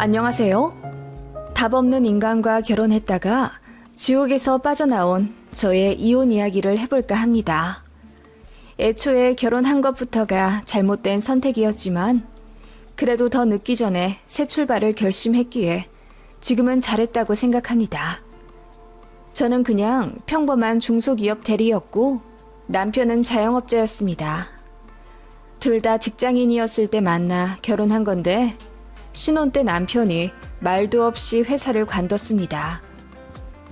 안녕하세요. 답 없는 인간과 결혼했다가 지옥에서 빠져나온 저의 이혼 이야기를 해볼까 합니다. 애초에 결혼한 것부터가 잘못된 선택이었지만 그래도 더 늦기 전에 새 출발을 결심했기에 지금은 잘했다고 생각합니다. 저는 그냥 평범한 중소기업 대리였고 남편은 자영업자였습니다. 둘 다 직장인이었을 때 만나 결혼한 건데 신혼 때 남편이 말도 없이 회사를 관뒀습니다.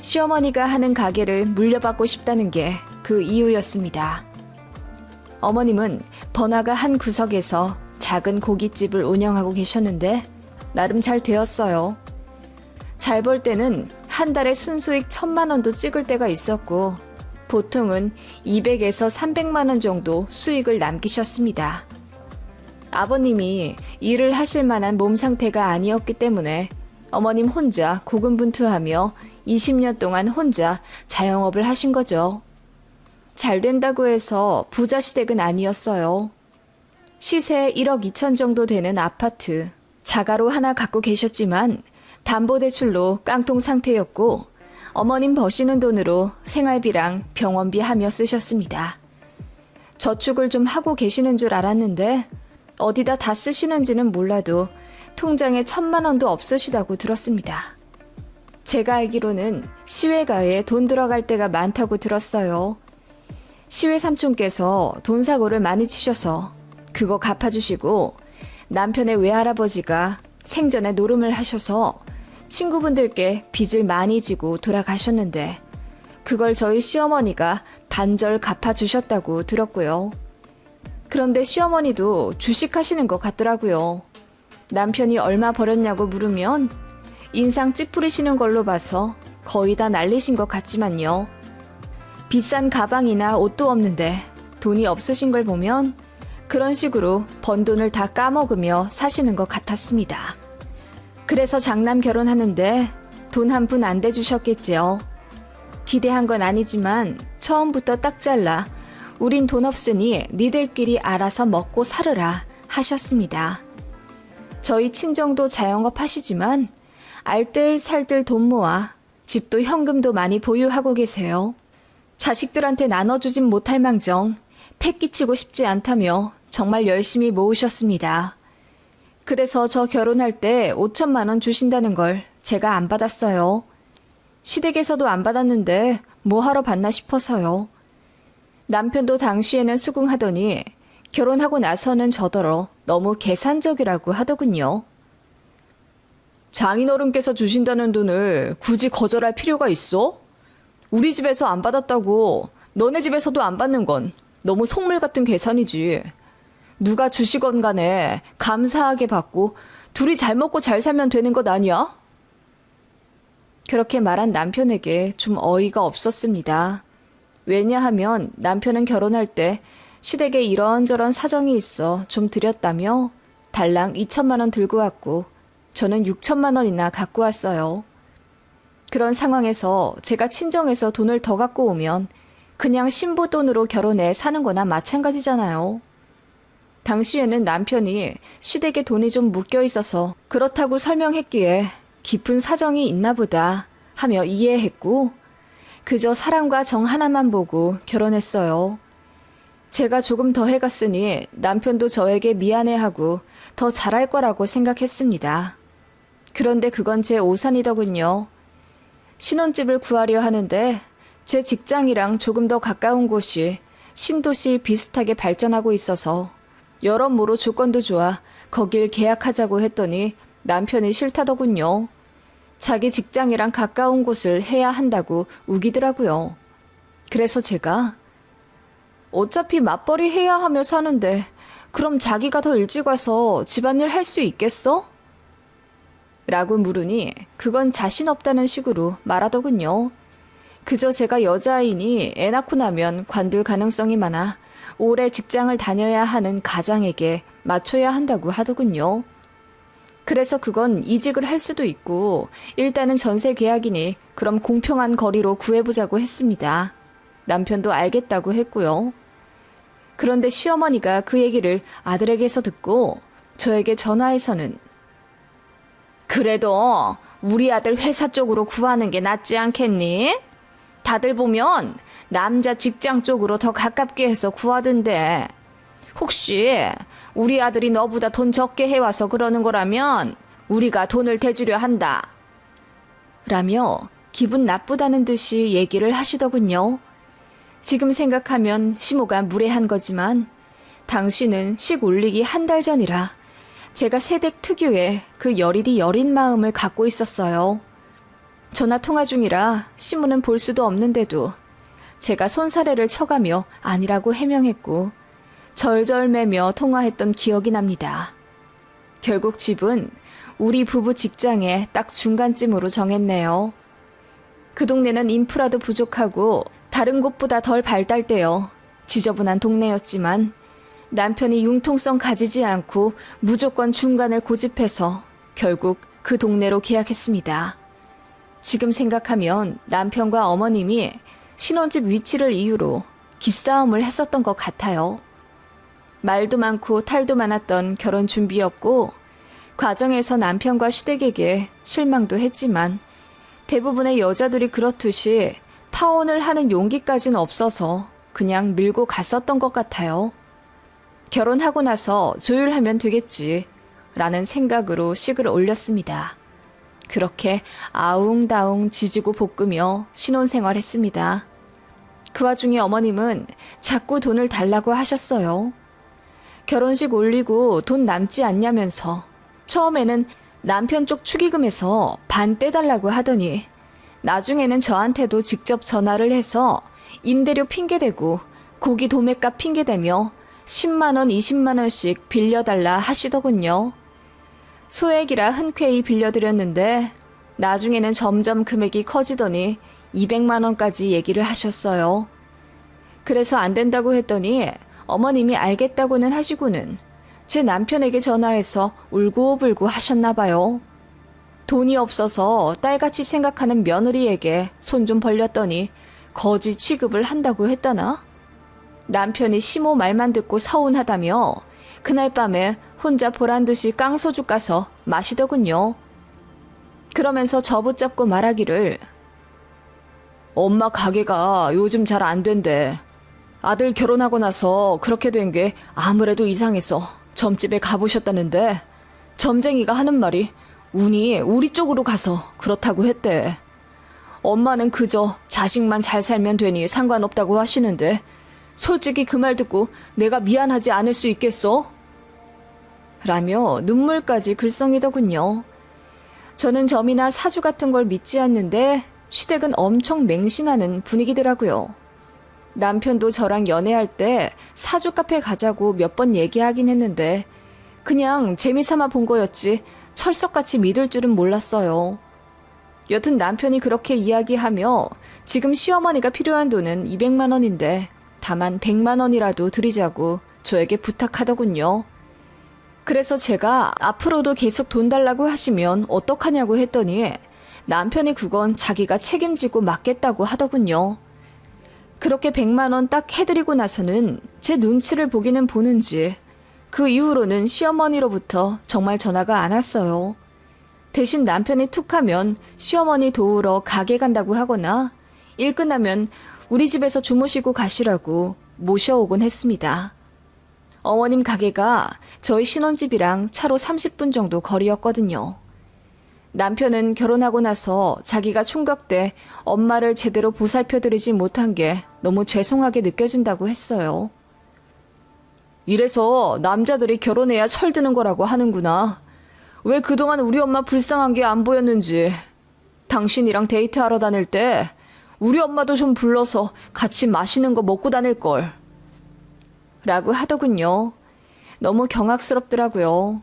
시어머니가 하는 가게를 물려받고 싶다는 게 그 이유였습니다. 어머님은 번화가 한 구석에서 작은 고깃집을 운영하고 계셨는데 나름 잘 되었어요. 잘 벌 때는 한 달에 순수익 1,000만 원도 찍을 때가 있었고 보통은 200에서 300만 원 정도 수익을 남기셨습니다. 아버님이 일을 하실 만한 몸 상태가 아니었기 때문에 어머님 혼자 고군분투하며 20년 동안 혼자 자영업을 하신 거죠. 잘 된다고 해서 부자 시댁은 아니었어요. 시세 1억 2천 정도 되는 아파트, 자가로 하나 갖고 계셨지만 담보대출로 깡통 상태였고 어머님 버시는 돈으로 생활비랑 병원비 하며 쓰셨습니다. 저축을 좀 하고 계시는 줄 알았는데 어디다 다 쓰시는지는 몰라도 통장에 1,000만 원도 없으시다고 들었습니다. 제가 알기로는 시외가에 돈 들어갈 때가 많다고 들었어요. 시외 삼촌께서 돈 사고를 많이 치셔서 그거 갚아주시고 남편의 외할아버지가 생전에 노름을 하셔서 친구분들께 빚을 많이 지고 돌아가셨는데 그걸 저희 시어머니가 반절 갚아주셨다고 들었고요. 그런데 시어머니도 주식하시는 것 같더라고요. 남편이 얼마 벌었냐고 물으면 인상 찌푸리시는 걸로 봐서 거의 다 날리신 것 같지만요. 비싼 가방이나 옷도 없는데 돈이 없으신 걸 보면 그런 식으로 번 돈을 다 까먹으며 사시는 것 같았습니다. 그래서 장남 결혼하는데 돈 한 푼 안 대주셨겠지요. 기대한 건 아니지만 처음부터 딱 잘라 우린 돈 없으니 니들끼리 알아서 먹고 살으라 하셨습니다. 저희 친정도 자영업 하시지만 알뜰살뜰 돈 모아 집도 현금도 많이 보유하고 계세요. 자식들한테 나눠주진 못할 망정 패 끼치고 싶지 않다며 정말 열심히 모으셨습니다. 그래서 저 결혼할 때 5천만 원 주신다는 걸 제가 안 받았어요. 시댁에서도 안 받았는데 뭐 하러 받나 싶어서요. 남편도 당시에는 수긍하더니 결혼하고 나서는 저더러 너무 계산적이라고 하더군요. 장인어른께서 주신다는 돈을 굳이 거절할 필요가 있어? 우리 집에서 안 받았다고 너네 집에서도 안 받는 건 너무 속물 같은 계산이지. 누가 주시건 간에 감사하게 받고 둘이 잘 먹고 잘 살면 되는 것 아니야? 그렇게 말한 남편에게 좀 어이가 없었습니다. 왜냐하면 남편은 결혼할 때 시댁에 이런저런 사정이 있어 좀 드렸다며 달랑 2천만 원 들고 왔고 저는 6천만 원이나 갖고 왔어요. 그런 상황에서 제가 친정에서 돈을 더 갖고 오면 그냥 신부 돈으로 결혼해 사는 거나 마찬가지잖아요. 당시에는 남편이 시댁에 돈이 좀 묶여 있어서 그렇다고 설명했기에 깊은 사정이 있나 보다 하며 이해했고 그저 사랑과 정 하나만 보고 결혼했어요. 제가 조금 더 해갔으니 남편도 저에게 미안해하고 더 잘할 거라고 생각했습니다. 그런데 그건 제 오산이더군요. 신혼집을 구하려 하는데 제 직장이랑 조금 더 가까운 곳이 신도시 비슷하게 발전하고 있어서 여러모로 조건도 좋아 거길 계약하자고 했더니 남편이 싫다더군요. 자기 직장이랑 가까운 곳을 해야 한다고 우기더라고요. 그래서 제가 어차피 맞벌이 해야 하며 사는데 그럼 자기가 더 일찍 와서 집안일 할 수 있겠어? 라고 물으니 그건 자신 없다는 식으로 말하더군요. 그저 제가 여자아이니 애 낳고 나면 관둘 가능성이 많아 오래 직장을 다녀야 하는 가장에게 맞춰야 한다고 하더군요. 그래서 그건 이직을 할 수도 있고 일단은 전세 계약이니 그럼 공평한 거리로 구해보자고 했습니다. 남편도 알겠다고 했고요. 그런데 시어머니가 그 얘기를 아들에게서 듣고 저에게 전화해서는 그래도 우리 아들 회사 쪽으로 구하는 게 낫지 않겠니? 다들 보면 남자 직장 쪽으로 더 가깝게 해서 구하던데. 혹시 우리 아들이 너보다 돈 적게 해와서 그러는 거라면 우리가 돈을 대주려 한다. 라며 기분 나쁘다는 듯이 얘기를 하시더군요. 지금 생각하면 시모가 무례한 거지만 당신은 식 올리기 한 달 전이라 제가 새댁 특유의 그 여리디 여린 마음을 갖고 있었어요. 전화 통화 중이라 시모는 볼 수도 없는데도 제가 손사래를 쳐가며 아니라고 해명했고 절절매며 통화했던 기억이 납니다. 결국 집은 우리 부부 직장의 딱 중간쯤으로 정했네요. 그 동네는 인프라도 부족하고 다른 곳보다 덜 발달되어 지저분한 동네였지만 남편이 융통성 가지지 않고 무조건 중간을 고집해서 결국 그 동네로 계약했습니다. 지금 생각하면 남편과 어머님이 신혼집 위치를 이유로 기싸움을 했었던 것 같아요. 말도 많고 탈도 많았던 결혼 준비였고 과정에서 남편과 시댁에게 실망도 했지만 대부분의 여자들이 그렇듯이 파혼을 하는 용기까지는 없어서 그냥 밀고 갔었던 것 같아요. 결혼하고 나서 조율하면 되겠지 라는 생각으로 식을 올렸습니다. 그렇게 아웅다웅 지지고 볶으며 신혼생활했습니다. 그 와중에 어머님은 자꾸 돈을 달라고 하셨어요. 결혼식 올리고 돈 남지 않냐면서 처음에는 남편 쪽 축의금에서 반 떼달라고 하더니 나중에는 저한테도 직접 전화를 해서 임대료 핑계대고 고기 도매값 핑계대며 10만 원, 20만 원씩 빌려달라 하시더군요. 소액이라 흔쾌히 빌려드렸는데 나중에는 점점 금액이 커지더니 200만 원까지 얘기를 하셨어요. 그래서 안 된다고 했더니 어머님이 알겠다고는 하시고는 제 남편에게 전화해서 울고불고 하셨나 봐요. 돈이 없어서 딸같이 생각하는 며느리에게 손 좀 벌렸더니 거지 취급을 한다고 했다나? 남편이 시모 말만 듣고 서운하다며 그날 밤에 혼자 보란듯이 깡소주 까서 마시더군요. 그러면서 저 붙잡고 말하기를 엄마 가게가 요즘 잘 안 된대. 아들 결혼하고 나서 그렇게 된 게 아무래도 이상해서 점집에 가보셨다는데 점쟁이가 하는 말이 운이 우리 쪽으로 가서 그렇다고 했대. 엄마는 그저 자식만 잘 살면 되니 상관없다고 하시는데 솔직히 그 말 듣고 내가 미안하지 않을 수 있겠어? 라며 눈물까지 글썽이더군요. 저는 점이나 사주 같은 걸 믿지 않는데 시댁은 엄청 맹신하는 분위기더라고요. 남편도 저랑 연애할 때 사주 카페 가자고 몇 번 얘기하긴 했는데 그냥 재미삼아 본 거였지 철석같이 믿을 줄은 몰랐어요. 여튼 남편이 그렇게 이야기하며 지금 시어머니가 필요한 돈은 200만 원인데 다만 100만 원이라도 드리자고 저에게 부탁하더군요. 그래서 제가 앞으로도 계속 돈 달라고 하시면 어떡하냐고 했더니 남편이 그건 자기가 책임지고 맡겠다고 하더군요. 그렇게 100만 원 딱 해드리고 나서는 제 눈치를 보기는 보는지 그 이후로는 시어머니로부터 정말 전화가 안 왔어요. 대신 남편이 툭하면 시어머니 도우러 가게 간다고 하거나 일 끝나면 우리 집에서 주무시고 가시라고 모셔오곤 했습니다. 어머님 가게가 저희 신혼집이랑 차로 30분 정도 거리였거든요. 남편은 결혼하고 나서 자기가 총각 때 엄마를 제대로 보살펴드리지 못한 게 너무 죄송하게 느껴진다고 했어요. 이래서 남자들이 결혼해야 철드는 거라고 하는구나. 왜 그동안 우리 엄마 불쌍한 게 안 보였는지. 당신이랑 데이트하러 다닐 때 우리 엄마도 좀 불러서 같이 맛있는 거 먹고 다닐걸. 라고 하더군요. 너무 경악스럽더라고요.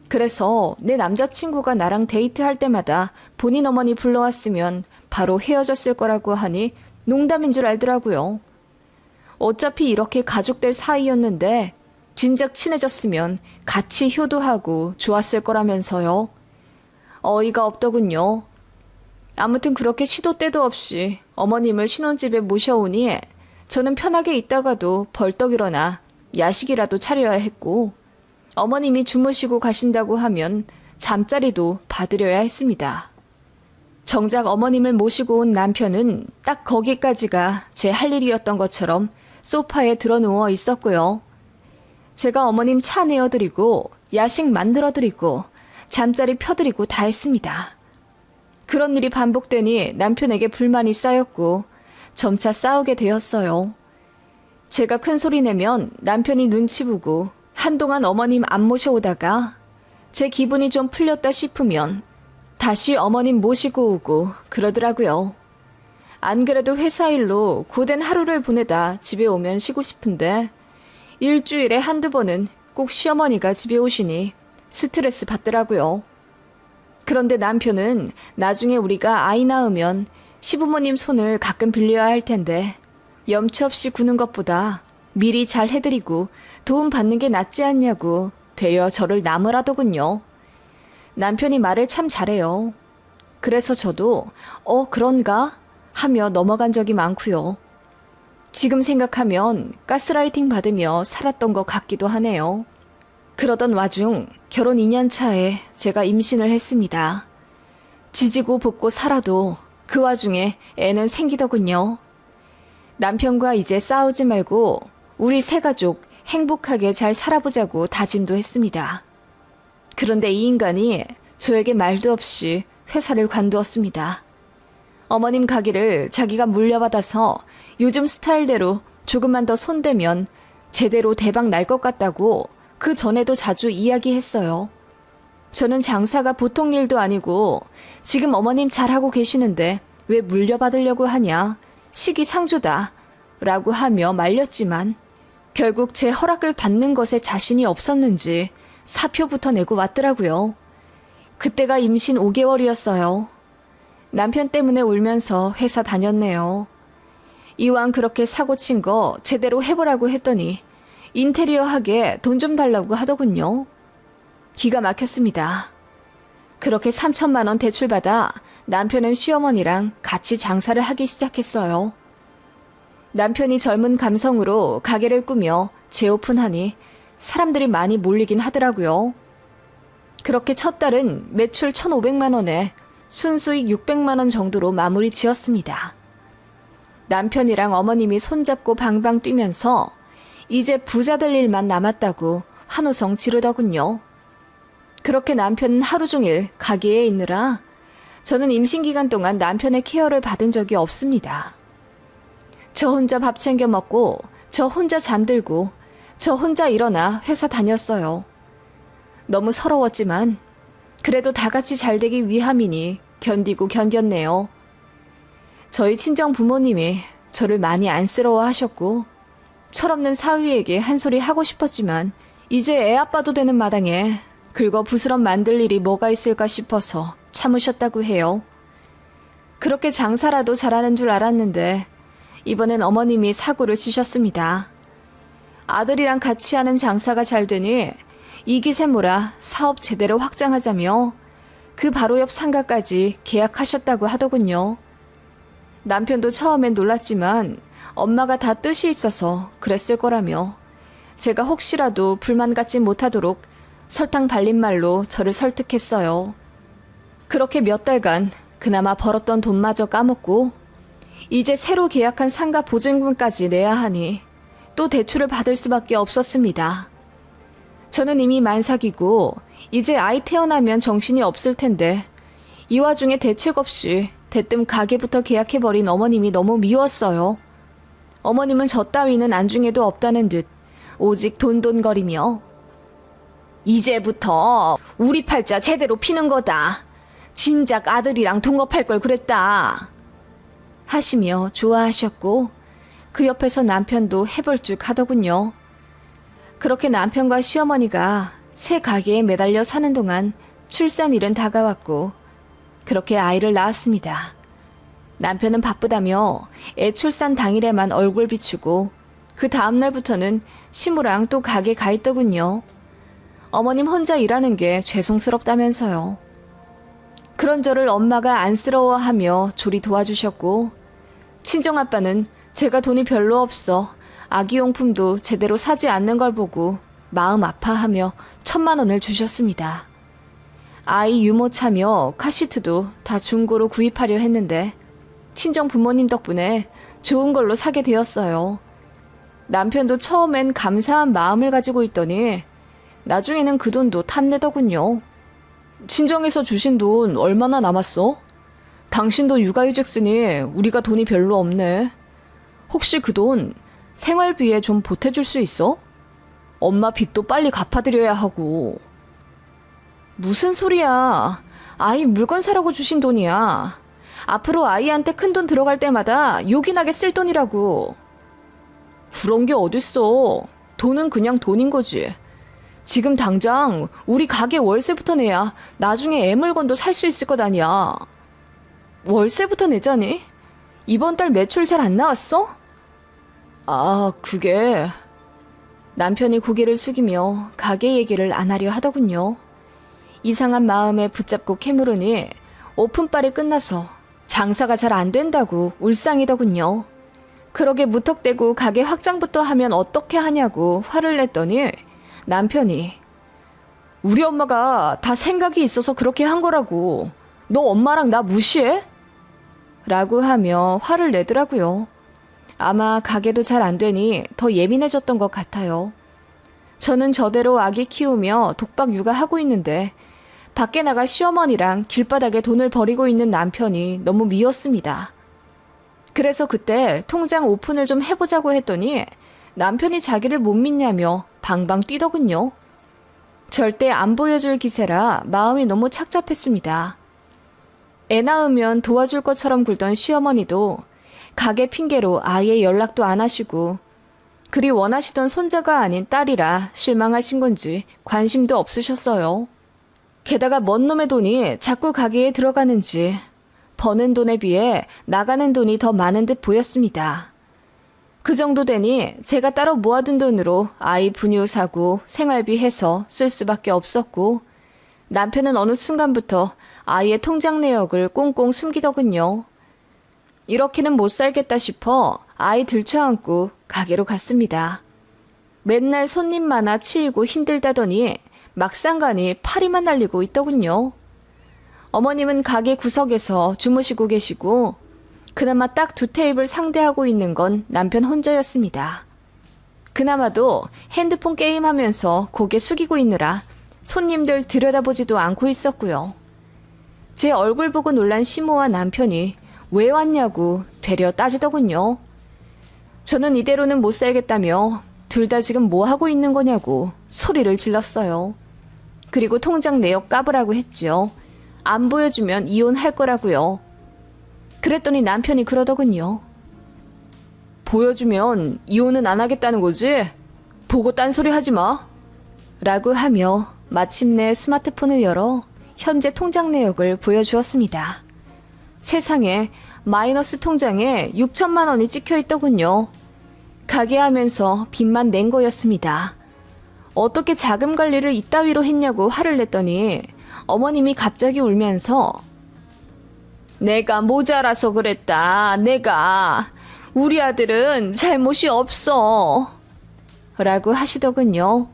그래서 내 남자친구가 나랑 데이트할 때마다 본인 어머니 불러왔으면 바로 헤어졌을 거라고 하니 농담인 줄 알더라고요. 어차피 이렇게 가족될 사이였는데 진작 친해졌으면 같이 효도하고 좋았을 거라면서요. 어이가 없더군요. 아무튼 그렇게 시도 때도 없이 어머님을 신혼집에 모셔오니 저는 편하게 있다가도 벌떡 일어나 야식이라도 차려야 했고 어머님이 주무시고 가신다고 하면 잠자리도 받으려야 했습니다. 정작 어머님을 모시고 온 남편은 딱 거기까지가 제 할 일이었던 것처럼 소파에 드러누워 있었고요. 제가 어머님 차 내어드리고 야식 만들어드리고 잠자리 펴드리고 다 했습니다. 그런 일이 반복되니 남편에게 불만이 쌓였고 점차 싸우게 되었어요. 제가 큰 소리 내면 남편이 눈치 보고 한동안 어머님 안 모셔오다가 제 기분이 좀 풀렸다 싶으면 다시 어머님 모시고 오고 그러더라고요. 안 그래도 회사 일로 고된 하루를 보내다 집에 오면 쉬고 싶은데 일주일에 한두 번은 꼭 시어머니가 집에 오시니 스트레스 받더라고요. 그런데 남편은 나중에 우리가 아이 낳으면 시부모님 손을 가끔 빌려야 할 텐데 염치 없이 구는 것보다 미리 잘 해드리고 도움 받는 게 낫지 않냐고 되려 저를 나무라더군요. 남편이 말을 참 잘해요. 그래서 저도 그런가? 하며 넘어간 적이 많고요. 지금 생각하면 가스라이팅 받으며 살았던 것 같기도 하네요. 그러던 와중 결혼 2년 차에 제가 임신을 했습니다. 지지고 볶고 살아도 그 와중에 애는 생기더군요. 남편과 이제 싸우지 말고 우리 세 가족 행복하게 잘 살아보자고 다짐도 했습니다. 그런데 이 인간이 저에게 말도 없이 회사를 관두었습니다. 어머님 가게를 자기가 물려받아서 요즘 스타일대로 조금만 더 손대면 제대로 대박 날 것 같다고 그 전에도 자주 이야기했어요. 저는 장사가 보통 일도 아니고 지금 어머님 잘하고 계시는데 왜 물려받으려고 하냐? 시기상조다 라고 하며 말렸지만 결국 제 허락을 받는 것에 자신이 없었는지 사표부터 내고 왔더라고요. 그때가 임신 5개월이었어요. 남편 때문에 울면서 회사 다녔네요. 이왕 그렇게 사고 친 거 제대로 해보라고 했더니 인테리어 하게 돈 좀 달라고 하더군요. 기가 막혔습니다. 그렇게 3천만 원 대출받아 남편은 시어머니랑 같이 장사를 하기 시작했어요. 남편이 젊은 감성으로 가게를 꾸며 재오픈하니 사람들이 많이 몰리긴 하더라고요. 그렇게 첫 달은 매출 1,500만 원에 순수익 600만 원 정도로 마무리 지었습니다. 남편이랑 어머님이 손잡고 방방 뛰면서 이제 부자 될 일만 남았다고 환호성 지르더군요. 그렇게 남편은 하루 종일 가게에 있느라 저는 임신 기간 동안 남편의 케어를 받은 적이 없습니다. 저 혼자 밥 챙겨 먹고 저 혼자 잠들고 저 혼자 일어나 회사 다녔어요. 너무 서러웠지만 그래도 다 같이 잘 되기 위함이니 견디고 견뎠네요. 저희 친정 부모님이 저를 많이 안쓰러워하셨고 철없는 사위에게 한 소리 하고 싶었지만 이제 애 아빠도 되는 마당에 긁어 부스럼 만들 일이 뭐가 있을까 싶어서 참으셨다고 해요. 그렇게 장사라도 잘하는 줄 알았는데 이번엔 어머님이 사고를 치셨습니다. 아들이랑 같이 하는 장사가 잘 되니 이 기세 몰아 사업 제대로 확장하자며 그 바로 옆 상가까지 계약하셨다고 하더군요. 남편도 처음엔 놀랐지만 엄마가 다 뜻이 있어서 그랬을 거라며 제가 혹시라도 불만 갖지 못하도록 설탕 발린 말로 저를 설득했어요. 그렇게 몇 달간 그나마 벌었던 돈마저 까먹고 이제 새로 계약한 상가 보증금까지 내야 하니 또 대출을 받을 수밖에 없었습니다. 저는 이미 만삭이고 이제 아이 태어나면 정신이 없을 텐데 이 와중에 대책 없이 대뜸 가게부터 계약해버린 어머님이 너무 미웠어요. 어머님은 저 따위는 안중에도 없다는 듯 오직 돈돈거리며 이제부터 우리 팔자 제대로 피는 거다. 진작 아들이랑 동업할 걸 그랬다. 하시며 좋아하셨고 그 옆에서 남편도 해볼쭉 하더군요. 그렇게 남편과 시어머니가 새 가게에 매달려 사는 동안 출산일은 다가왔고 그렇게 아이를 낳았습니다. 남편은 바쁘다며 애 출산 당일에만 얼굴 비추고 그 다음날부터는 시무랑 또 가게 가 있더군요. 어머님 혼자 일하는 게 죄송스럽다면서요. 그런 저를 엄마가 안쓰러워하며 조리 도와주셨고 친정아빠는 제가 돈이 별로 없어 아기용품도 제대로 사지 않는 걸 보고 마음 아파하며 1,000만 원을 주셨습니다. 아이 유모차며 카시트도 다 중고로 구입하려 했는데 친정 부모님 덕분에 좋은 걸로 사게 되었어요. 남편도 처음엔 감사한 마음을 가지고 있더니 나중에는 그 돈도 탐내더군요. 친정에서 주신 돈 얼마나 남았어? 당신도 육아휴직 쓰니 우리가 돈이 별로 없네. 혹시 그 돈 생활비에 좀 보태줄 수 있어? 엄마 빚도 빨리 갚아드려야 하고. 무슨 소리야. 아이 물건 사라고 주신 돈이야. 앞으로 아이한테 큰 돈 들어갈 때마다 요긴하게 쓸 돈이라고. 그런 게 어딨어. 돈은 그냥 돈인 거지. 지금 당장 우리 가게 월세부터 내야 나중에 애 물건도 살 수 있을 것 아니야. 월세부터 내자니? 이번 달 매출 잘 안 나왔어? 아, 그게... 남편이 고개를 숙이며 가게 얘기를 안 하려 하더군요. 이상한 마음에 붙잡고 캐물으니 오픈빨이 끝나서 장사가 잘 안 된다고 울상이더군요. 그러게 무턱대고 가게 확장부터 하면 어떻게 하냐고 화를 냈더니 남편이 우리 엄마가 다 생각이 있어서 그렇게 한 거라고. 너 엄마랑 나 무시해? 라고 하며 화를 내더라고요. 아마 가게도 잘 안 되니 더 예민해졌던 것 같아요. 저는 저대로 아기 키우며 독박 육아하고 있는데 밖에 나가 시어머니랑 길바닥에 돈을 버리고 있는 남편이 너무 미웠습니다. 그래서 그때 통장 오픈을 좀 해보자고 했더니 남편이 자기를 못 믿냐며 방방 뛰더군요. 절대 안 보여줄 기세라 마음이 너무 착잡했습니다. 애 낳으면 도와줄 것처럼 굴던 시어머니도 가게 핑계로 아예 연락도 안 하시고 그리 원하시던 손자가 아닌 딸이라 실망하신 건지 관심도 없으셨어요. 게다가 뭔 놈의 돈이 자꾸 가게에 들어가는지 버는 돈에 비해 나가는 돈이 더 많은 듯 보였습니다. 그 정도 되니 제가 따로 모아둔 돈으로 아이 분유 사고 생활비 해서 쓸 수밖에 없었고 남편은 어느 순간부터 아이의 통장 내역을 꽁꽁 숨기더군요. 이렇게는 못 살겠다 싶어 아이 들쳐안고 가게로 갔습니다. 맨날 손님 많아 치이고 힘들다더니 막상 가니 파리만 날리고 있더군요. 어머님은 가게 구석에서 주무시고 계시고 그나마 딱 2테이블 상대하고 있는 건 남편 혼자였습니다. 그나마도 핸드폰 게임하면서 고개 숙이고 있느라 손님들 들여다보지도 않고 있었고요. 제 얼굴 보고 놀란 시모와 남편이 왜 왔냐고 되려 따지더군요. 저는 이대로는 못 살겠다며 둘 다 지금 뭐 하고 있는 거냐고 소리를 질렀어요. 그리고 통장 내역 까보라고 했죠. 안 보여주면 이혼할 거라고요. 그랬더니 남편이 그러더군요. 보여주면 이혼은 안 하겠다는 거지? 보고 딴소리 하지 마. 라고 하며 마침내 스마트폰을 열어 현재 통장 내역을 보여주었습니다. 세상에 마이너스 통장에 6천만 원이 찍혀 있더군요. 가게 하면서 빚만 낸 거였습니다. 어떻게 자금 관리를 이따위로 했냐고 화를 냈더니 어머님이 갑자기 울면서 내가 모자라서 그랬다. 내가. 우리 아들은 잘못이 없어. 라고 하시더군요.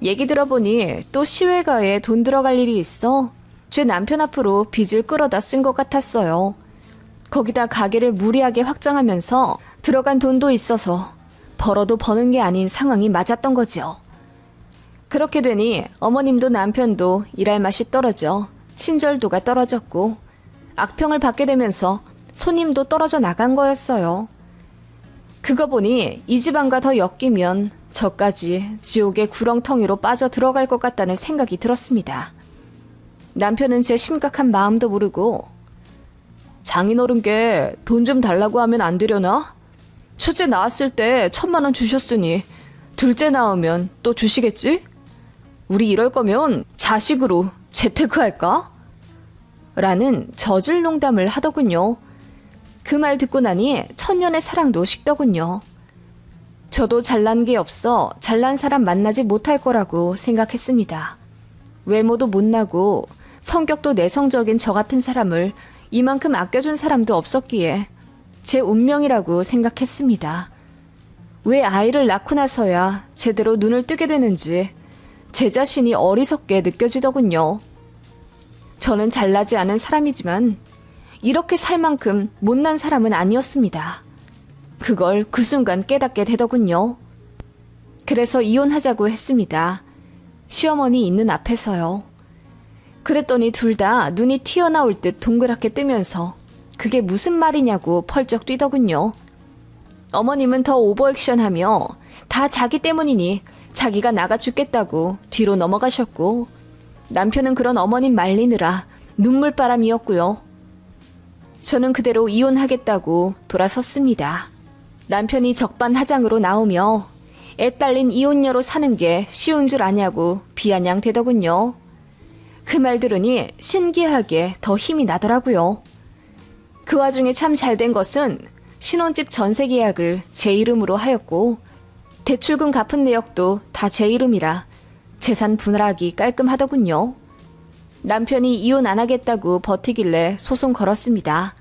얘기 들어보니 또 시외가에 돈 들어갈 일이 있어 제 남편 앞으로 빚을 끌어다 쓴 것 같았어요. 거기다 가게를 무리하게 확장하면서 들어간 돈도 있어서 벌어도 버는 게 아닌 상황이 맞았던 거죠. 그렇게 되니 어머님도 남편도 일할 맛이 떨어져 친절도가 떨어졌고 악평을 받게 되면서 손님도 떨어져 나간 거였어요. 그거 보니 이 집안과 더 엮이면 저까지 지옥의 구렁텅이로 빠져 들어갈 것 같다는 생각이 들었습니다. 남편은 제 심각한 마음도 모르고 장인어른께 돈 좀 달라고 하면 안 되려나? 첫째 낳았을 때 1,000만 원 주셨으니 둘째 낳으면 또 주시겠지? 우리 이럴 거면 자식으로 재테크할까? 라는 저질 농담을 하더군요. 그 말 듣고 나니 천년의 사랑도 식더군요. 저도 잘난 게 없어 잘난 사람 만나지 못할 거라고 생각했습니다. 외모도 못나고 성격도 내성적인 저 같은 사람을 이만큼 아껴준 사람도 없었기에 제 운명이라고 생각했습니다. 왜 아이를 낳고 나서야 제대로 눈을 뜨게 되는지 제 자신이 어리석게 느껴지더군요. 저는 잘나지 않은 사람이지만 이렇게 살 만큼 못난 사람은 아니었습니다. 그걸 그 순간 깨닫게 되더군요. 그래서 이혼하자고 했습니다. 시어머니 있는 앞에서요. 그랬더니 둘 다 눈이 튀어나올 듯 동그랗게 뜨면서 그게 무슨 말이냐고 펄쩍 뛰더군요. 어머님은 더 오버액션하며 다 자기 때문이니 자기가 나가 죽겠다고 뒤로 넘어가셨고, 남편은 그런 어머님 말리느라 눈물바람이었고요. 저는 그대로 이혼하겠다고 돌아섰습니다. 남편이 적반하장으로 나오며 애 딸린 이혼녀로 사는 게 쉬운 줄 아냐고 비아냥대더군요. 그 말 들으니 신기하게 더 힘이 나더라고요. 그 와중에 참 잘된 것은 신혼집 전세 계약을 제 이름으로 하였고, 대출금 갚은 내역도 다 제 이름이라 재산 분할하기 깔끔하더군요. 남편이 이혼 안 하겠다고 버티길래 소송 걸었습니다.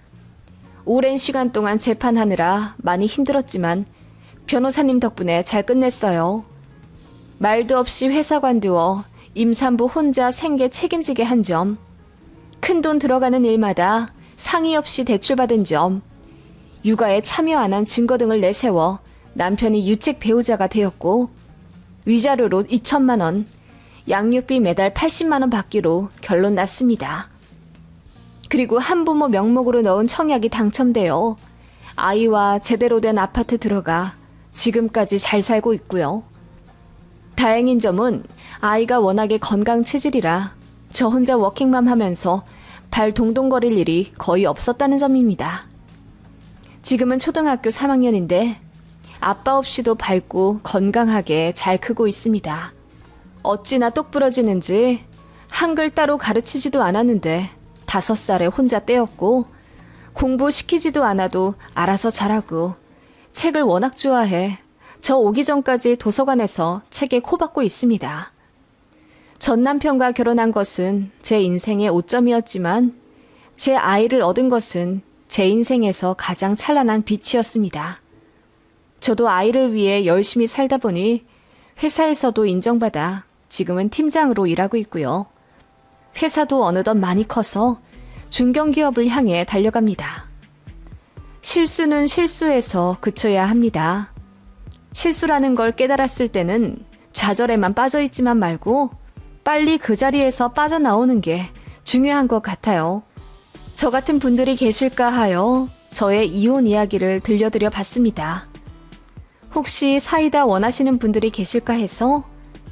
오랜 시간 동안 재판하느라 많이 힘들었지만 변호사님 덕분에 잘 끝냈어요. 말도 없이 회사 관두어 임산부 혼자 생계 책임지게 한 점, 큰돈 들어가는 일마다 상의 없이 대출받은 점, 육아에 참여 안 한 증거 등을 내세워 남편이 유책 배우자가 되었고, 위자료로 2천만 원, 양육비 매달 80만 원 받기로 결론 났습니다. 그리고 한부모 명목으로 넣은 청약이 당첨되어 아이와 제대로 된 아파트 들어가 지금까지 잘 살고 있고요. 다행인 점은 아이가 워낙에 건강 체질이라 저 혼자 워킹맘 하면서 발 동동거릴 일이 거의 없었다는 점입니다. 지금은 초등학교 3학년인데 아빠 없이도 밝고 건강하게 잘 크고 있습니다. 어찌나 똑부러지는지 한글 따로 가르치지도 않았는데 5살에 혼자 떼었고, 공부시키지도 않아도 알아서 잘하고, 책을 워낙 좋아해 저 오기 전까지 도서관에서 책에 코박고 있습니다. 전 남편과 결혼한 것은 제 인생의 오점이었지만 제 아이를 얻은 것은 제 인생에서 가장 찬란한 빛이었습니다. 저도 아이를 위해 열심히 살다 보니 회사에서도 인정받아 지금은 팀장으로 일하고 있고요. 회사도 어느덧 많이 커서 중견기업을 향해 달려갑니다. 실수는 실수에서 그쳐야 합니다. 실수라는 걸 깨달았을 때는 좌절에만 빠져있지만 말고 빨리 그 자리에서 빠져나오는 게 중요한 것 같아요. 저 같은 분들이 계실까 하여 저의 이혼 이야기를 들려드려 봤습니다. 혹시 사이다 원하시는 분들이 계실까 해서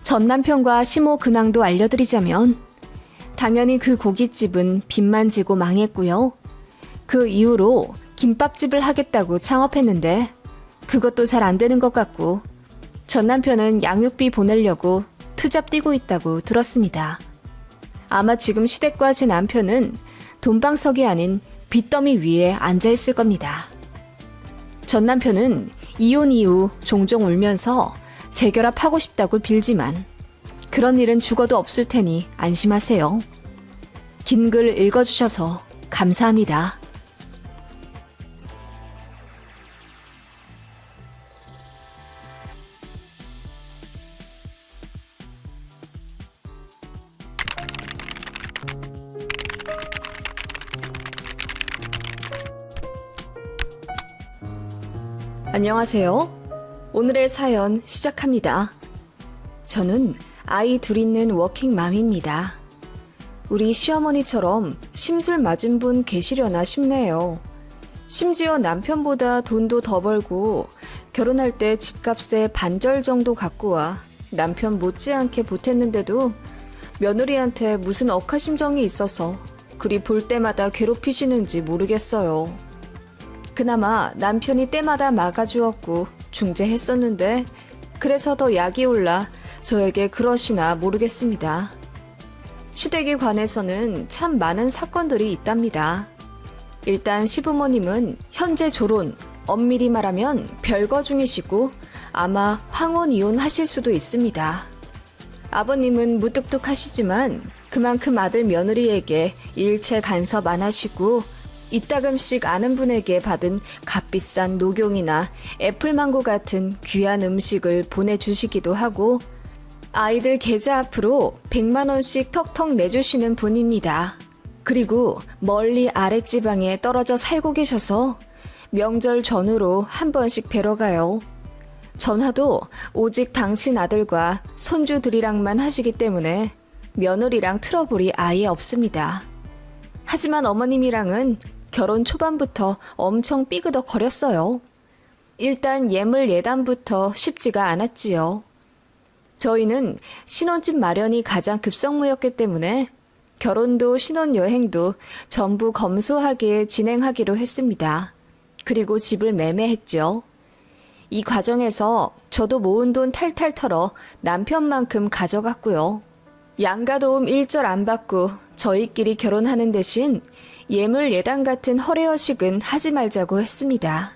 전 남편과 시모 근황도 알려드리자면, 당연히 그 고깃집은 빚만 지고 망했고요. 그 이후로 김밥집을 하겠다고 창업했는데 그것도 잘 안 되는 것 같고, 전 남편은 양육비 보내려고 투잡 뛰고 있다고 들었습니다. 아마 지금 시댁과 제 남편은 돈방석이 아닌 빚더미 위에 앉아있을 겁니다. 전 남편은 이혼 이후 종종 울면서 재결합하고 싶다고 빌지만 그런 일은 죽어도 없을 테니 안심하세요. 긴 글 읽어주셔서 감사합니다. 안녕하세요. 오늘의 사연 시작합니다. 저는 아이 둘 있는 워킹맘입니다. 우리 시어머니처럼 심술 맞은 분 계시려나 싶네요. 심지어 남편보다 돈도 더 벌고 결혼할 때 집값의 반절 정도 갖고 와 남편 못지않게 보탰는데도 며느리한테 무슨 억하심정이 있어서 그리 볼 때마다 괴롭히시는지 모르겠어요. 그나마 남편이 때마다 막아주었고 중재했었는데 그래서 더 약이 올라 저에게 그러시나 모르겠습니다. 시댁에 관해서는 참 많은 사건들이 있답니다. 일단 시부모님은 현재 졸혼, 엄밀히 말하면 별거 중이시고 아마 황혼 이혼하실 수도 있습니다. 아버님은 무뚝뚝하시지만 그만큼 아들 며느리에게 일체 간섭 안 하시고 이따금씩 아는 분에게 받은 값비싼 녹용이나 애플망고 같은 귀한 음식을 보내주시기도 하고 아이들 계좌 앞으로 100만 원씩 턱턱 내주시는 분입니다. 그리고 멀리 아랫지방에 떨어져 살고 계셔서 명절 전후로 한 번씩 뵈러 가요. 전화도 오직 당신 아들과 손주들이랑만 하시기 때문에 며느리랑 트러블이 아예 없습니다. 하지만 어머님이랑은 결혼 초반부터 엄청 삐그덕거렸어요. 일단 예물 예단부터 쉽지가 않았지요. 저희는 신혼집 마련이 가장 급선무였기 때문에 결혼도 신혼여행도 전부 검소하게 진행하기로 했습니다. 그리고 집을 매매했죠. 이 과정에서 저도 모은 돈 탈탈 털어 남편만큼 가져갔고요. 양가도움 일절 안 받고 저희끼리 결혼하는 대신 예물 예단 같은 허례허식은 하지 말자고 했습니다.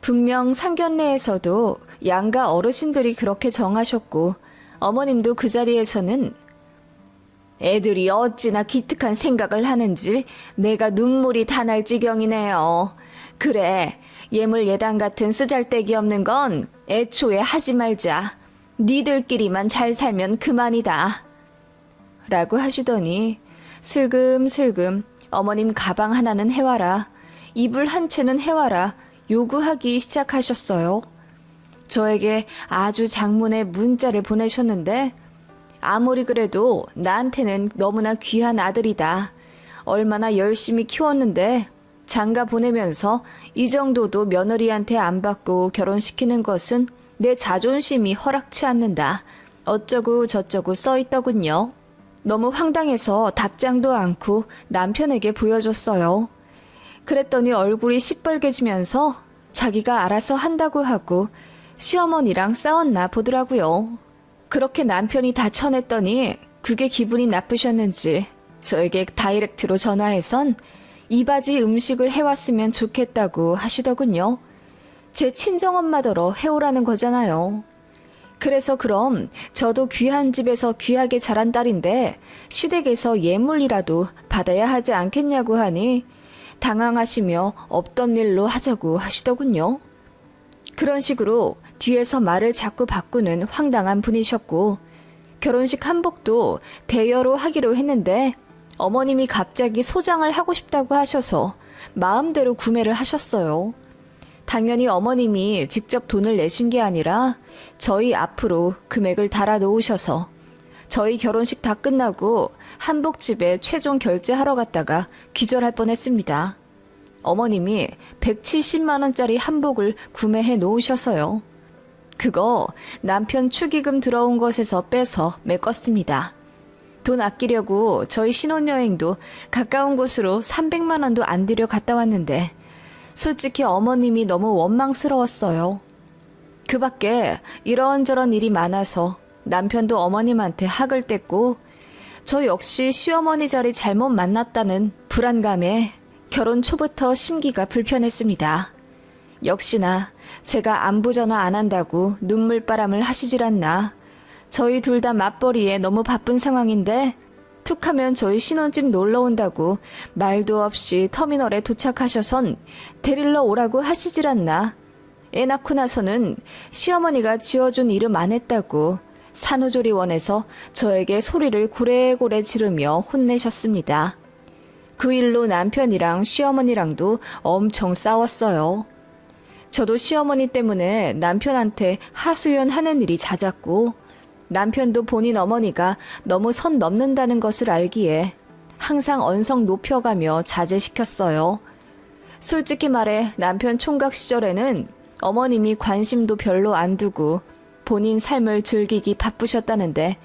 분명 상견례에서도 양가 어르신들이 그렇게 정하셨고 어머님도 그 자리에서는 애들이 어찌나 기특한 생각을 하는지 내가 눈물이 다 날 지경이네요. 그래, 예물 예단 같은 쓰잘데기 없는 건 애초에 하지 말자. 니들끼리만 잘 살면 그만이다. 라고 하시더니 슬금슬금 어머님 가방 하나는 해와라, 이불 한 채는 해와라 요구하기 시작하셨어요. 저에게 아주 장문의 문자를 보내셨는데 아무리 그래도 나한테는 너무나 귀한 아들이다. 얼마나 열심히 키웠는데 장가 보내면서 이 정도도 며느리한테 안 받고 결혼시키는 것은 내 자존심이 허락치 않는다. 어쩌고 저쩌고 써있더군요. 너무 황당해서 답장도 않고 남편에게 보여줬어요. 그랬더니 얼굴이 시뻘개지면서 자기가 알아서 한다고 하고 시어머니랑 싸웠나 보더라고요. 그렇게 남편이 다 쳐냈더니 그게 기분이 나쁘셨는지 저에게 다이렉트로 전화해선 이 바지 음식을 해왔으면 좋겠다고 하시더군요. 제 친정엄마더러 해오라는 거잖아요. 그래서 그럼 저도 귀한 집에서 귀하게 자란 딸인데 시댁에서 예물이라도 받아야 하지 않겠냐고 하니 당황하시며 없던 일로 하자고 하시더군요. 그런 식으로 뒤에서 말을 자꾸 바꾸는 황당한 분이셨고 결혼식 한복도 대여로 하기로 했는데 어머님이 갑자기 소장을 하고 싶다고 하셔서 마음대로 구매를 하셨어요. 당연히 어머님이 직접 돈을 내신 게 아니라 저희 앞으로 금액을 달아 놓으셔서 저희 결혼식 다 끝나고 한복집에 최종 결제하러 갔다가 기절할 뻔했습니다. 어머님이 170만 원짜리 한복을 구매해 놓으셔서요. 그거 남편 축의금 들어온 것에서 빼서 메꿨습니다. 돈 아끼려고 저희 신혼여행도 가까운 곳으로 300만 원도 안 들여 갔다 왔는데 솔직히 어머님이 너무 원망스러웠어요. 그 밖에 이런저런 일이 많아서 남편도 어머님한테 학을 뗐고 저 역시 시어머니 자리 잘못 만났다는 불안감에 결혼 초부터 심기가 불편했습니다. 역시나 제가 안부 전화 안 한다고 눈물바람을 하시질 않나. 저희 둘 다 맞벌이에 너무 바쁜 상황인데 툭하면 저희 신혼집 놀러 온다고 말도 없이 터미널에 도착하셔선 데리러 오라고 하시질 않나. 애 낳고 나서는 시어머니가 지어준 이름 안 했다고 산후조리원에서 저에게 소리를 고래고래 지르며 혼내셨습니다. 그 일로 남편이랑 시어머니랑도 엄청 싸웠어요. 저도 시어머니 때문에 남편한테 하소연하는 일이 잦았고 남편도 본인 어머니가 너무 선 넘는다는 것을 알기에 항상 언성 높여가며 자제시켰어요. 솔직히 말해 남편 총각 시절에는 어머님이 관심도 별로 안 두고 본인 삶을 즐기기 바쁘셨다는데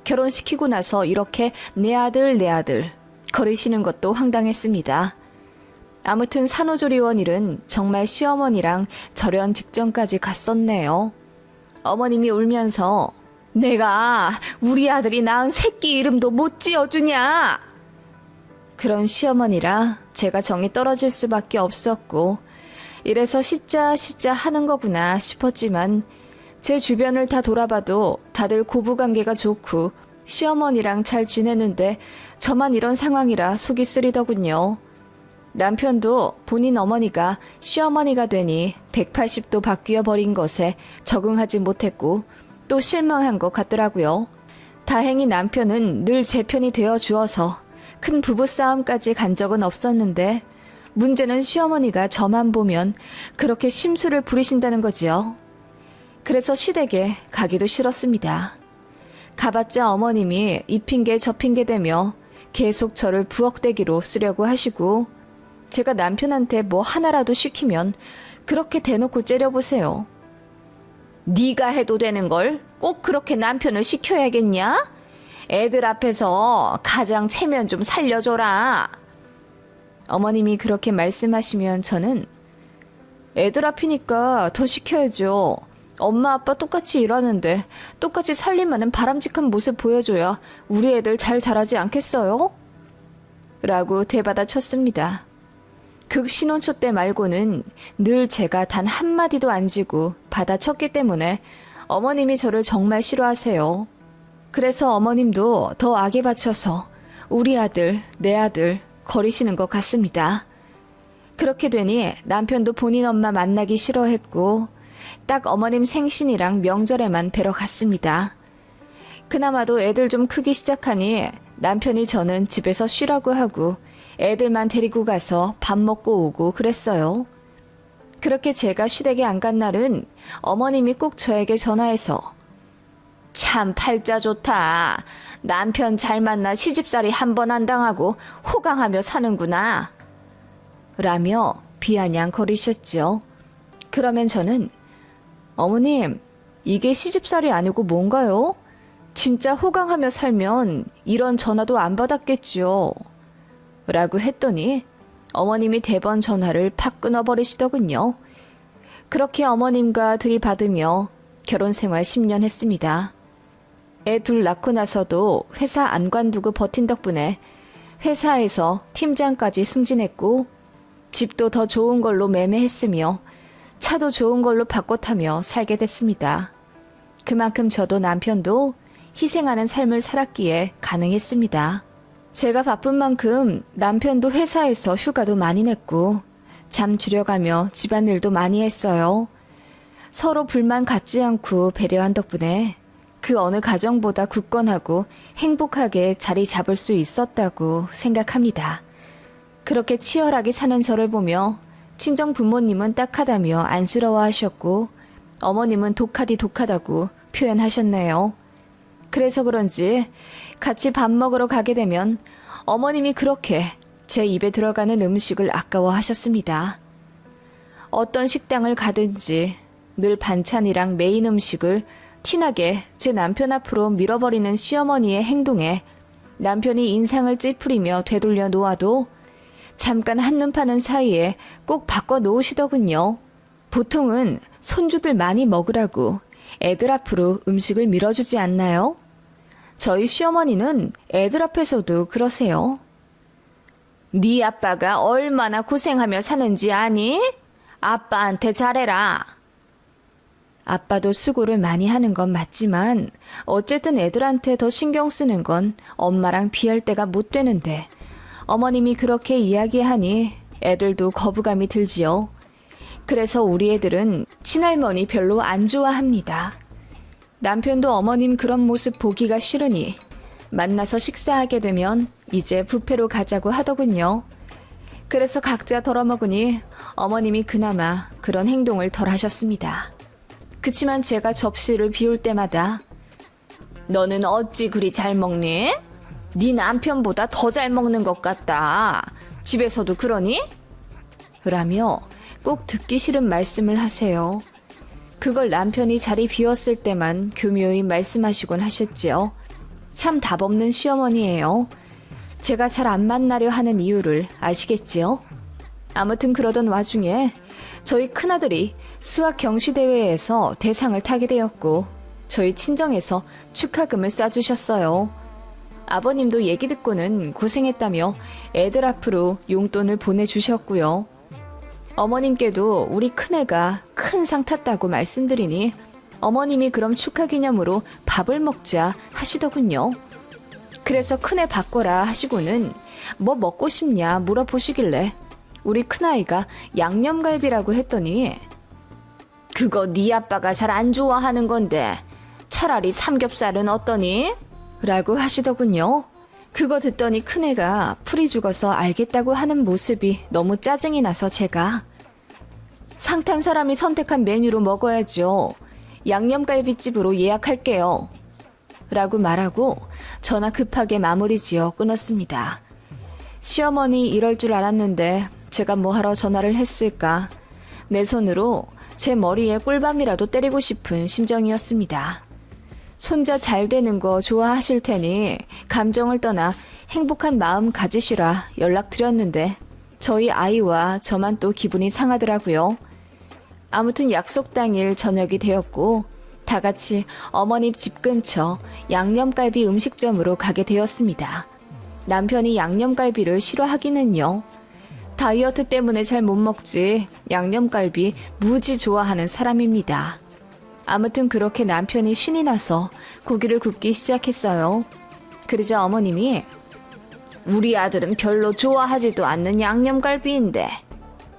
결혼시키고 나서 이렇게 내 아들 거리시는 것도 황당했습니다. 아무튼 산후조리원 일은 정말 시어머니랑 절연 직전까지 갔었네요. 어머님이 울면서 내가 우리 아들이 낳은 새끼 이름도 못 지어주냐? 그런 시어머니라 제가 정이 떨어질 수밖에 없었고 이래서 시짜 하는 거구나 싶었지만 제 주변을 다 돌아봐도 다들 고부관계가 좋고 시어머니랑 잘 지내는데 저만 이런 상황이라 속이 쓰리더군요. 남편도 본인 어머니가 시어머니가 되니 180도 바뀌어 버린 것에 적응하지 못했고 또 실망한 것 같더라고요. 다행히 남편은 늘 제 편이 되어 주어서 큰 부부싸움까지 간 적은 없었는데 문제는 시어머니가 저만 보면 그렇게 심술을 부리신다는 거지요. 그래서 시댁에 가기도 싫었습니다. 가봤자 어머님이 이 핑계 저 핑계 대며 계속 저를 부엌대기로 쓰려고 하시고 제가 남편한테 뭐 하나라도 시키면 그렇게 대놓고 째려보세요. 네가 해도 되는 걸 꼭 그렇게 남편을 시켜야겠냐? 애들 앞에서 가장 체면 좀 살려줘라. 어머님이 그렇게 말씀하시면 저는 애들 앞이니까 더 시켜야죠. 엄마 아빠 똑같이 일하는데 똑같이 살림하는 바람직한 모습 보여줘야 우리 애들 잘 자라지 않겠어요? 라고 되받아쳤습니다. 극 신혼초 때 말고는 늘 제가 단 한마디도 안 지고 받아쳤기 때문에 어머님이 저를 정말 싫어하세요. 그래서 어머님도 더 악에 받쳐서 우리 아들, 내 아들 거리시는 것 같습니다. 그렇게 되니 남편도 본인 엄마 만나기 싫어했고 딱 어머님 생신이랑 명절에만 뵈러 갔습니다. 그나마도 애들 좀 크기 시작하니 남편이 저는 집에서 쉬라고 하고 애들만 데리고 가서 밥 먹고 오고 그랬어요. 그렇게 제가 시댁에 안 간 날은 어머님이 꼭 저에게 전화해서 참 팔자 좋다. 남편 잘 만나 시집살이 한 번 안 당하고 호강하며 사는구나. 라며 비아냥거리셨죠. 그러면 저는 어머님, 이게 시집살이 아니고 뭔가요? 진짜 호강하며 살면 이런 전화도 안 받았겠죠. 라고 했더니 어머님이 대번 전화를 팍 끊어버리시더군요. 그렇게 어머님과 들이받으며 결혼생활 10년 했습니다. 애 둘 낳고 나서도 회사 안 관두고 버틴 덕분에 회사에서 팀장까지 승진했고 집도 더 좋은 걸로 매매했으며 차도 좋은 걸로 바꿔 타며 살게 됐습니다. 그만큼 저도 남편도 희생하는 삶을 살았기에 가능했습니다. 제가 바쁜 만큼 남편도 회사에서 휴가도 많이 냈고 잠 줄여가며 집안일도 많이 했어요. 서로 불만 갖지 않고 배려한 덕분에 그 어느 가정보다 굳건하고 행복하게 자리 잡을 수 있었다고 생각합니다. 그렇게 치열하게 사는 저를 보며 친정 부모님은 딱하다며 안쓰러워하셨고 어머님은 독하다고 표현하셨네요. 그래서 그런지 같이 밥 먹으러 가게 되면 어머님이 그렇게 제 입에 들어가는 음식을 아까워하셨습니다. 어떤 식당을 가든지 늘 반찬이랑 메인 음식을 티나게 제 남편 앞으로 밀어버리는 시어머니의 행동에 남편이 인상을 찌푸리며 되돌려 놓아도 잠깐 한눈 파는 사이에 꼭 바꿔 놓으시더군요. 보통은 손주들 많이 먹으라고 애들 앞으로 음식을 밀어주지 않나요? 저희 시어머니는 애들 앞에서도 그러세요. 네 아빠가 얼마나 고생하며 사는지 아니? 아빠한테 잘해라. 아빠도 수고를 많이 하는 건 맞지만 어쨌든 애들한테 더 신경 쓰는 건 엄마랑 비할 때가 못 되는데 어머님이 그렇게 이야기하니 애들도 거부감이 들지요. 그래서 우리 애들은 친할머니 별로 안 좋아합니다. 남편도 어머님 그런 모습 보기가 싫으니 만나서 식사하게 되면 이제 뷔페로 가자고 하더군요. 그래서 각자 덜어먹으니 어머님이 그나마 그런 행동을 덜 하셨습니다. 그치만 제가 접시를 비울 때마다 너는 어찌 그리 잘 먹니? 네 남편보다 더 잘 먹는 것 같다. 집에서도 그러니? 라며 꼭 듣기 싫은 말씀을 하세요. 그걸 남편이 자리 비웠을 때만 교묘히 말씀하시곤 하셨지요. 참 답없는 시어머니예요. 제가 잘 안 만나려 하는 이유를 아시겠지요? 아무튼 그러던 와중에 저희 큰아들이 수학 경시대회에서 대상을 타게 되었고 저희 친정에서 축하금을 쏴주셨어요. 아버님도 얘기 듣고는 고생했다며 애들 앞으로 용돈을 보내주셨고요. 어머님께도 우리 큰애가 큰 상 탔다고 말씀드리니 어머님이 그럼 축하 기념으로 밥을 먹자 하시더군요. 그래서 큰애 바꿔라 하시고는 뭐 먹고 싶냐 물어보시길래 우리 큰아이가 양념갈비라고 했더니 그거 네 아빠가 잘 안 좋아하는 건데 차라리 삼겹살은 어떠니? 라고 하시더군요. 그거 듣더니 큰애가 풀이 죽어서 알겠다고 하는 모습이 너무 짜증이 나서 제가 상탄 사람이 선택한 메뉴로 먹어야죠. 양념갈비집으로 예약할게요. 라고 말하고 전화 급하게 마무리 지어 끊었습니다. 시어머니 이럴 줄 알았는데 제가 뭐하러 전화를 했을까. 내 손으로 제 머리에 꿀밤이라도 때리고 싶은 심정이었습니다. 손자 잘 되는 거 좋아하실 테니 감정을 떠나 행복한 마음 가지시라 연락드렸는데 저희 아이와 저만 또 기분이 상하더라고요. 아무튼 약속 당일 저녁이 되었고 다 같이 어머님 집 근처 양념갈비 음식점으로 가게 되었습니다. 남편이 양념갈비를 싫어하기는요. 다이어트 때문에 잘 못 먹지 양념갈비 무지 좋아하는 사람입니다. 아무튼 그렇게 남편이 신이 나서 고기를 굽기 시작했어요. 그러자 어머님이 우리 아들은 별로 좋아하지도 않는 양념갈비인데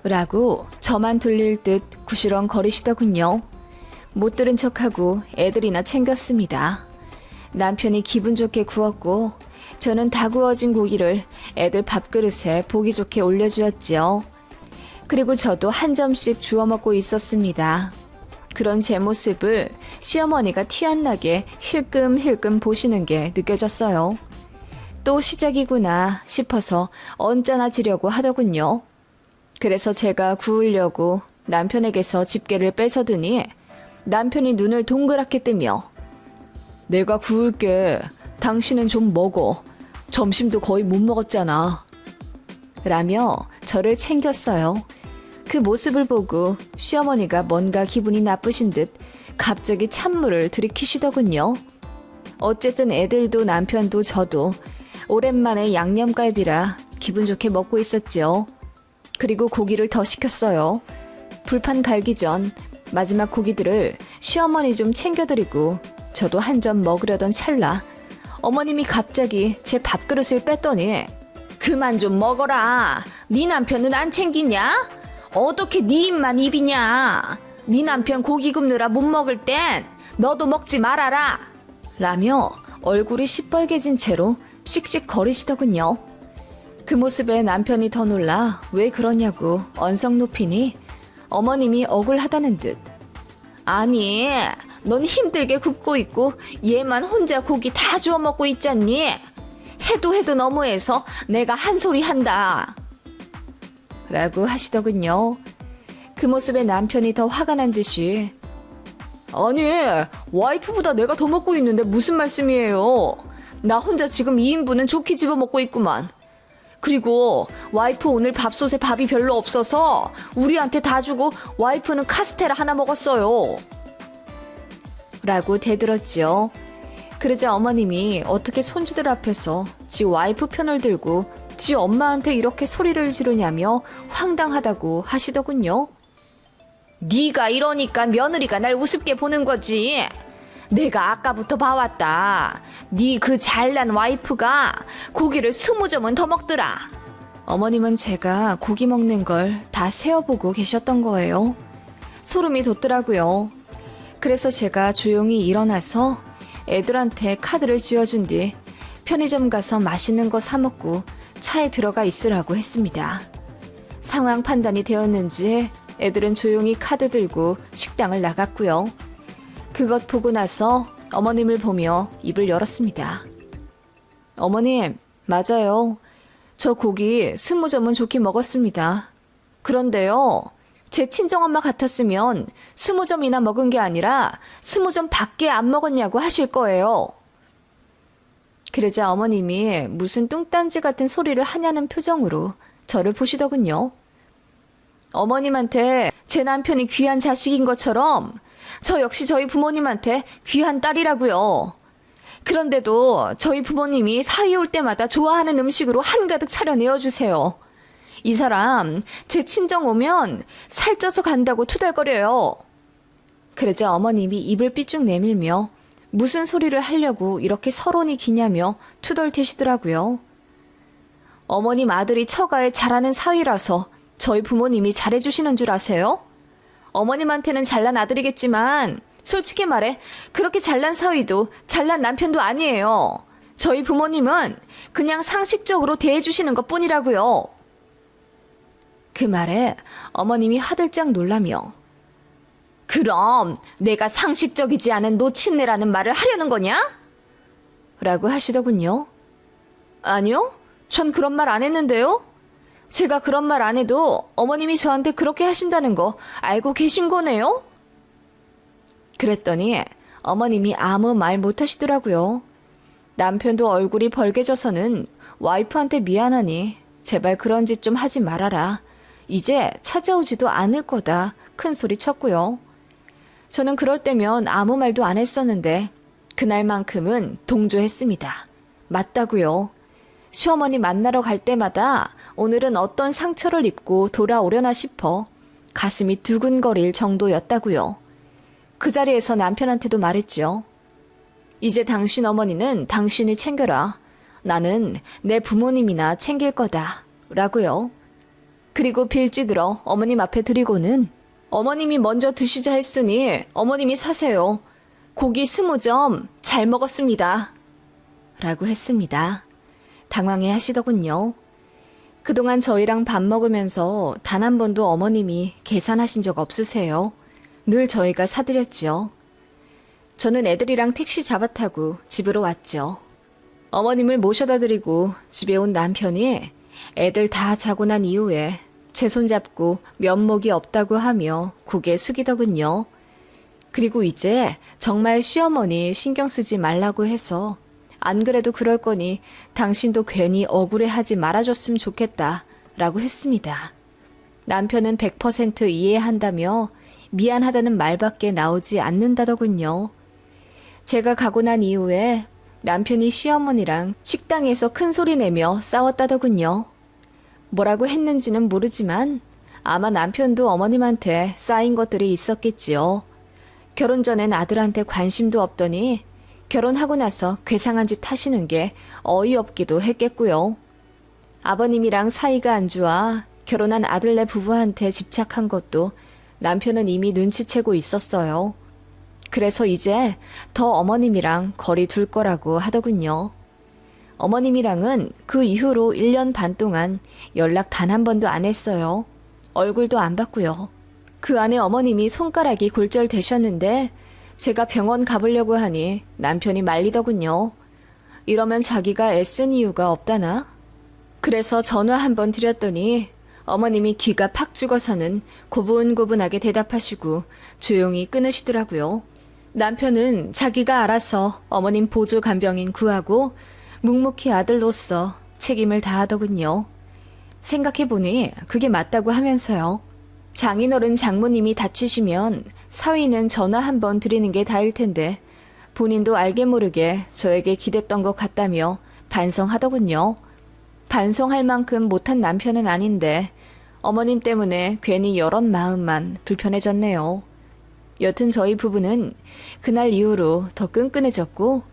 라고 저만 들릴 듯 구시렁거리시더군요. 못 들은 척하고 애들이나 챙겼습니다. 남편이 기분 좋게 구웠고 저는 다 구워진 고기를 애들 밥그릇에 보기 좋게 올려주었지요. 그리고 저도 한 점씩 주워 먹고 있었습니다. 그런 제 모습을 시어머니가 티 안 나게 힐끔힐끔 보시는 게 느껴졌어요. 또 시작이구나 싶어서 언짢아지려고 하더군요. 그래서 제가 구우려고 남편에게서 집게를 뺏어드니 남편이 눈을 동그랗게 뜨며 내가 구울게. 당신은 좀 먹어. 점심도 거의 못 먹었잖아. 라며 저를 챙겼어요. 그 모습을 보고 시어머니가 뭔가 기분이 나쁘신 듯 갑자기 찬물을 들이키시더군요. 어쨌든 애들도 남편도 저도 오랜만에 양념갈비라 기분 좋게 먹고 있었죠. 그리고 고기를 더 시켰어요. 불판 갈기 전 마지막 고기들을 시어머니 좀 챙겨드리고 저도 한 점 먹으려던 찰나 어머님이 갑자기 제 밥그릇을 뺐더니 그만 좀 먹어라. 네 남편은 안 챙기냐? 어떻게 네 입만 입이냐? 네 남편 고기 굽느라 못 먹을 땐 너도 먹지 말아라. 라며 얼굴이 시뻘개진 채로 씩씩거리시더군요. 그 모습에 남편이 더 놀라 왜 그러냐고 언성 높이니 어머님이 억울하다는 듯 아니 넌 힘들게 굽고 있고 얘만 혼자 고기 다 주워 먹고 있잖니. 해도 너무해서 내가 한 소리 한다. 라고 하시더군요. 그 모습에 남편이 더 화가 난 듯이 아니 와이프보다 내가 더 먹고 있는데 무슨 말씀이에요. 나 혼자 지금 2인분은 좋게 집어먹고 있구만. 그리고 와이프 오늘 밥솥에 밥이 별로 없어서 우리한테 다 주고 와이프는 카스테라 하나 먹었어요. 라고 대들었지요. 그러자 어머님이 어떻게 손주들 앞에서 지 와이프 편을 들고 지 엄마한테 이렇게 소리를 지르냐며 황당하다고 하시더군요. 네가 이러니까 며느리가 날 우습게 보는 거지. 내가 아까부터 봐왔다. 네 그 잘난 와이프가 고기를 20점은 더 먹더라. 어머님은 제가 고기 먹는 걸 다 세어보고 계셨던 거예요. 소름이 돋더라고요. 그래서 제가 조용히 일어나서 애들한테 카드를 쥐어준 뒤 편의점 가서 맛있는 거 사 먹고 차에 들어가 있으라고 했습니다. 상황 판단이 되었는지 애들은 조용히 카드 들고 식당을 나갔고요. 그것 보고 나서 어머님을 보며 입을 열었습니다. 어머님, 맞아요. 저 고기 20점은 좋게 먹었습니다. 그런데요, 제 친정엄마 같았으면 20점이나 먹은 게 아니라 20점 밖에 안 먹었냐고 하실 거예요. 그러자 어머님이 무슨 뚱딴지 같은 소리를 하냐는 표정으로 저를 보시더군요. 어머님한테 제 남편이 귀한 자식인 것처럼 저 역시 저희 부모님한테 귀한 딸이라고요. 그런데도 저희 부모님이 사위 올 때마다 좋아하는 음식으로 한가득 차려내어 주세요. 이 사람 제 친정 오면 살쪄서 간다고 투덜거려요. 그러자 어머님이 입을 삐쭉 내밀며 무슨 소리를 하려고 이렇게 서론이 기냐며 투덜대시더라고요. 어머님 아들이 처가에 잘하는 사위라서 저희 부모님이 잘해주시는 줄 아세요? 어머님한테는 잘난 아들이겠지만 솔직히 말해 그렇게 잘난 사위도 잘난 남편도 아니에요. 저희 부모님은 그냥 상식적으로 대해주시는 것 뿐이라고요. 그 말에 어머님이 화들짝 놀라며 그럼 내가 상식적이지 않은 노친네라는 말을 하려는 거냐? 라고 하시더군요. 아니요, 전 그런 말 안 했는데요. 제가 그런 말 안 해도 어머님이 저한테 그렇게 하신다는 거 알고 계신 거네요? 그랬더니 어머님이 아무 말 못 하시더라고요. 남편도 얼굴이 벌개져서는 와이프한테 미안하니 제발 그런 짓 좀 하지 말아라. 이제 찾아오지도 않을 거다. 큰 소리 쳤고요. 저는 그럴 때면 아무 말도 안 했었는데 그날만큼은 동조했습니다. 맞다고요. 시어머니 만나러 갈 때마다 오늘은 어떤 상처를 입고 돌아오려나 싶어 가슴이 두근거릴 정도였다고요. 그 자리에서 남편한테도 말했죠. 이제 당신 어머니는 당신이 챙겨라. 나는 내 부모님이나 챙길 거다. 라고요. 그리고 빌지들어 어머님 앞에 드리고는 어머님이 먼저 드시자 했으니 어머님이 사세요. 고기 20점 잘 먹었습니다. 라고 했습니다. 당황해 하시더군요. 그동안 저희랑 밥 먹으면서 단 한 번도 어머님이 계산하신 적 없으세요. 늘 저희가 사드렸죠. 저는 애들이랑 택시 잡아타고 집으로 왔죠. 어머님을 모셔다 드리고 집에 온 남편이 애들 다 자고 난 이후에 제 손잡고 면목이 없다고 하며 고개 숙이더군요. 그리고 이제 정말 시어머니 신경 쓰지 말라고 해서 안 그래도 그럴 거니 당신도 괜히 억울해하지 말아줬으면 좋겠다 라고 했습니다. 남편은 100% 이해한다며 미안하다는 말밖에 나오지 않는다더군요. 제가 가고 난 이후에 남편이 시어머니랑 식당에서 큰 소리 내며 싸웠다더군요. 뭐라고 했는지는 모르지만 아마 남편도 어머님한테 쌓인 것들이 있었겠지요. 결혼 전엔 아들한테 관심도 없더니 결혼하고 나서 괴상한 짓 하시는 게 어이없기도 했겠고요. 아버님이랑 사이가 안 좋아 결혼한 아들네 부부한테 집착한 것도 남편은 이미 눈치채고 있었어요. 그래서 이제 더 어머님이랑 거리 둘 거라고 하더군요. 어머님이랑은 그 이후로 1년 반 동안 연락 단 한 번도 안 했어요. 얼굴도 안 봤고요. 그 안에 어머님이 손가락이 골절되셨는데 제가 병원 가보려고 하니 남편이 말리더군요. 이러면 자기가 애쓴 이유가 없다나? 그래서 전화 한번 드렸더니 어머님이 귀가 팍 죽어서는 고분고분하게 대답하시고 조용히 끊으시더라고요. 남편은 자기가 알아서 어머님 보조 간병인 구하고 묵묵히 아들로서 책임을 다하더군요. 생각해보니 그게 맞다고 하면서요. 장인어른 장모님이 다치시면 사위는 전화 한번 드리는 게 다일 텐데 본인도 알게 모르게 저에게 기댔던 것 같다며 반성하더군요. 반성할 만큼 못한 남편은 아닌데 어머님 때문에 괜히 여럿 마음만 불편해졌네요. 여튼 저희 부부는 그날 이후로 더 끈끈해졌고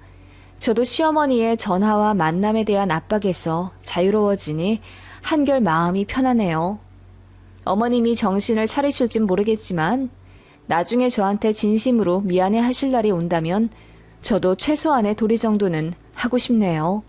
저도 시어머니의 전화와 만남에 대한 압박에서 자유로워지니 한결 마음이 편하네요. 어머님이 정신을 차리실진 모르겠지만 나중에 저한테 진심으로 미안해 하실 날이 온다면 저도 최소한의 도리 정도는 하고 싶네요.